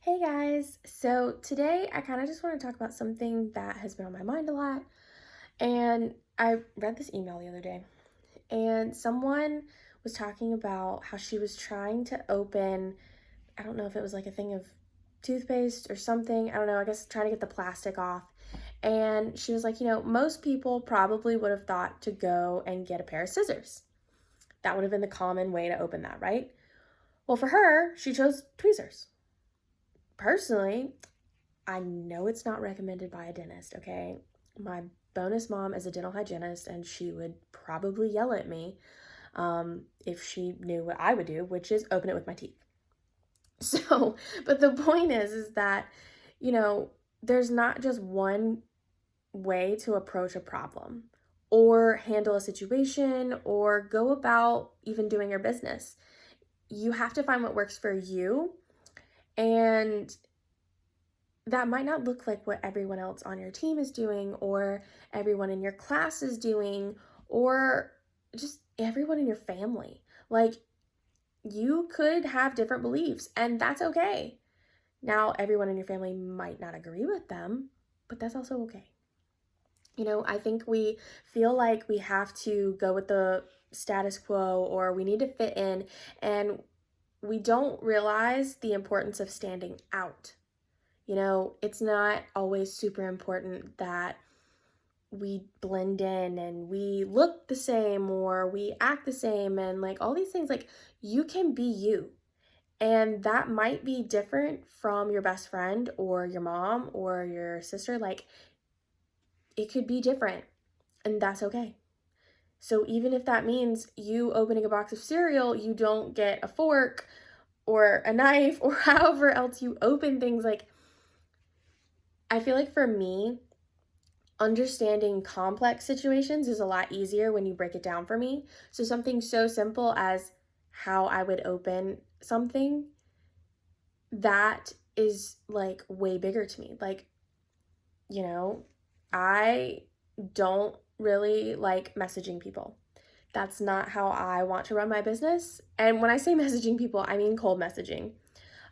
Hey guys, so today I kind of just want to talk about something that has been on my mind a lot. And I read this email the other day, and someone was talking about how she was trying to open, I don't know if it was like a thing of toothpaste or something. I don't know, I guess trying to get the plastic off. And she was like, most people probably would have thought to go and get a pair of scissors. That would have been the common way to open that, right? Well, for her, she chose tweezers. Personally, I know it's not recommended by a dentist, okay? My bonus mom is a dental hygienist, and she would probably yell at me if she knew what I would do, which is open it with my teeth. So, but the point is that, you know, there's not just one way to approach a problem or handle a situation or go about even doing your business. You have to find what works for you, and that might not look like what everyone else on your team is doing or everyone in your class is doing or just everyone in your family. Like, you could have different beliefs, and that's okay. Now, everyone in your family might not agree with them, but that's also okay. I think we feel like we have to go with the status quo or we need to fit in, and we don't realize the importance of standing out. It's not always super important that we blend in and we look the same or we act the same and like all these things. Like, you can be you. And that might be different from your best friend or your mom or your sister. Like, it could be different, and that's okay. So even if that means you opening a box of cereal, you don't get a fork or a knife or however else you open things, like, I feel like for me, understanding complex situations is a lot easier when you break it down for me. So something so simple as how I would open something, that is like way bigger to me. Like, you know, I don't really like messaging people. That's not how I want to run my business. And when I say messaging people, I mean cold messaging.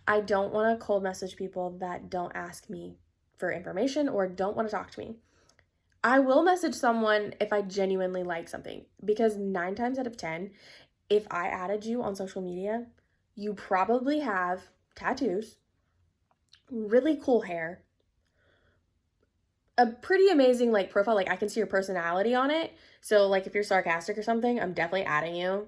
I don't want to cold message people that don't ask me for information or don't want to talk to me. I will message someone if I genuinely like something, because 9 times out of 10, if I added you on social media, you probably have tattoos, really cool hair, a pretty amazing like profile. Like, I can see your personality on it. So like if you're sarcastic or something, I'm definitely adding you.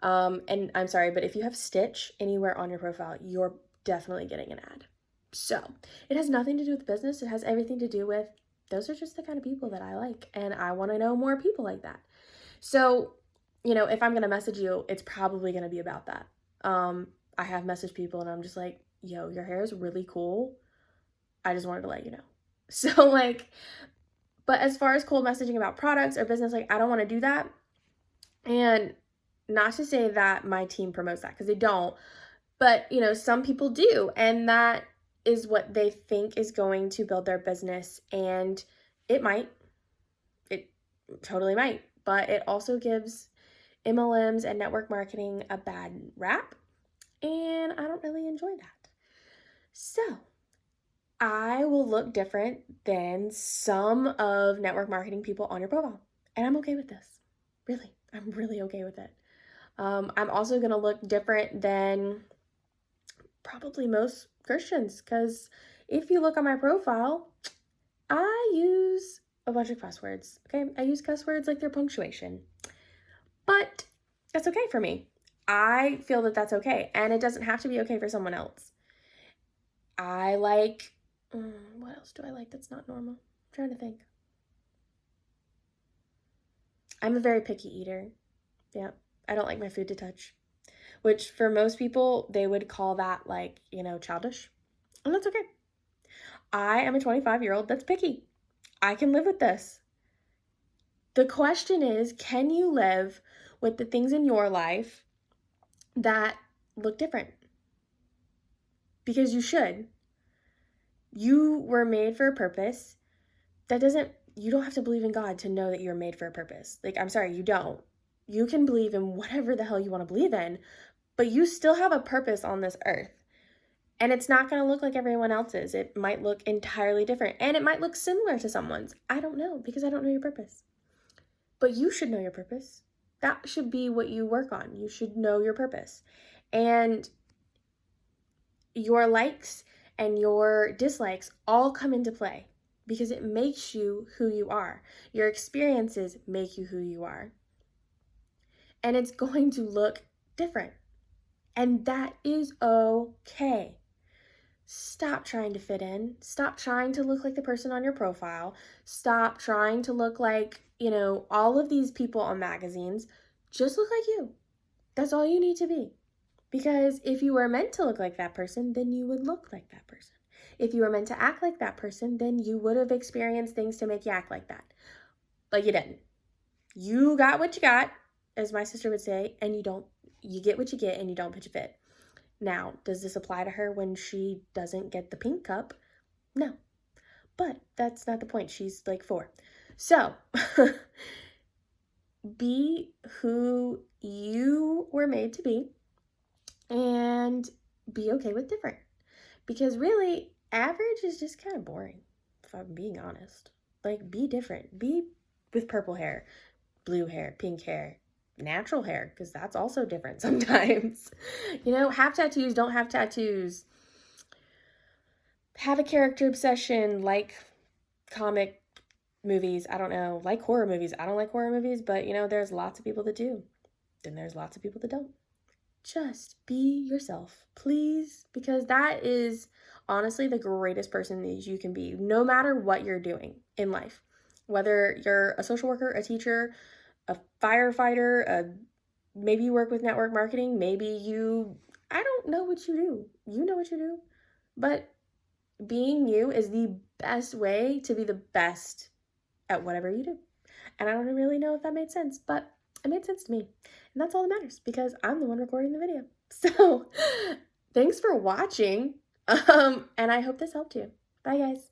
And I'm sorry, but if you have Stitch anywhere on your profile, you're definitely getting an ad. So it has nothing to do with business. It has everything to do with, those are just the kind of people that I like, and I want to know more people like that. So, if I'm going to message you, it's probably going to be about that. I have messaged people and I'm just like, yo, your hair is really cool. I just wanted to let you know. So, like, but as far as cold messaging about products or business, like, I don't want to do that. And not to say that my team promotes that, because they don't, but some people do, and that is what they think is going to build their business, and it might. It totally might, but it also gives MLMs and network marketing a bad rap, and I don't really enjoy that. So, I will look different than some of network marketing people on your profile, and I'm okay with this. Really, I'm really okay with it. I'm also going to look different than probably most Christians, because if you look on my profile, I use a bunch of cuss words. Okay, I use cuss words like they're punctuation, but that's okay for me. I feel that that's okay, and it doesn't have to be okay for someone else. I like, what else do I like that's not normal? I'm trying to think. I'm a very picky eater. Yeah, I don't like my food to touch, which for most people, they would call that like, childish. And that's okay. I am a 25-year-old that's picky. I can live with this. The question is, can you live with the things in your life that look different? Because you should. You were made for a purpose. You don't have to believe in God to know that you're made for a purpose. Like, I'm sorry, you don't. You can believe in whatever the hell you want to believe in, but you still have a purpose on this earth. And it's not going to look like everyone else's. It might look entirely different. And it might look similar to someone's. I don't know, because I don't know your purpose. But you should know your purpose. That should be what you work on. You should know your purpose. And your likes and your dislikes all come into play because it makes you who you are. Your experiences make you who you are. And it's going to look different. And that is okay. Stop trying to fit in. Stop trying to look like the person on your profile. Stop trying to look like, all of these people on magazines. Just look like you. That's all you need to be. Because if you were meant to look like that person, then you would look like that person. If you were meant to act like that person, then you would have experienced things to make you act like that. But you didn't. You got what you got, as my sister would say, and you get what you get and you don't pitch a fit. Now, does this apply to her when she doesn't get the pink cup? No. But that's not the point. She's like 4. So, be who you were made to be and be okay with different. Because really, average is just kind of boring, if I'm being honest. Like, be different. Be with purple hair, blue hair, pink hair, natural hair, because that's also different sometimes. Have tattoos, don't have tattoos. Have a character obsession, like comic movies, I don't know, like horror movies. I don't like horror movies, but there's lots of people that do. Then there's lots of people that don't. Just be yourself, please, because that is honestly the greatest person that you can be, no matter what you're doing in life. Whether you're a social worker, a teacher, a firefighter, maybe you work with network marketing, I don't know what you do. You know what you do. But being you is the best way to be the best at whatever you do. And I don't really know if that made sense, but it made sense to me. And that's all that matters because I'm the one recording the video. So thanks for watching. And I hope this helped you. Bye, guys.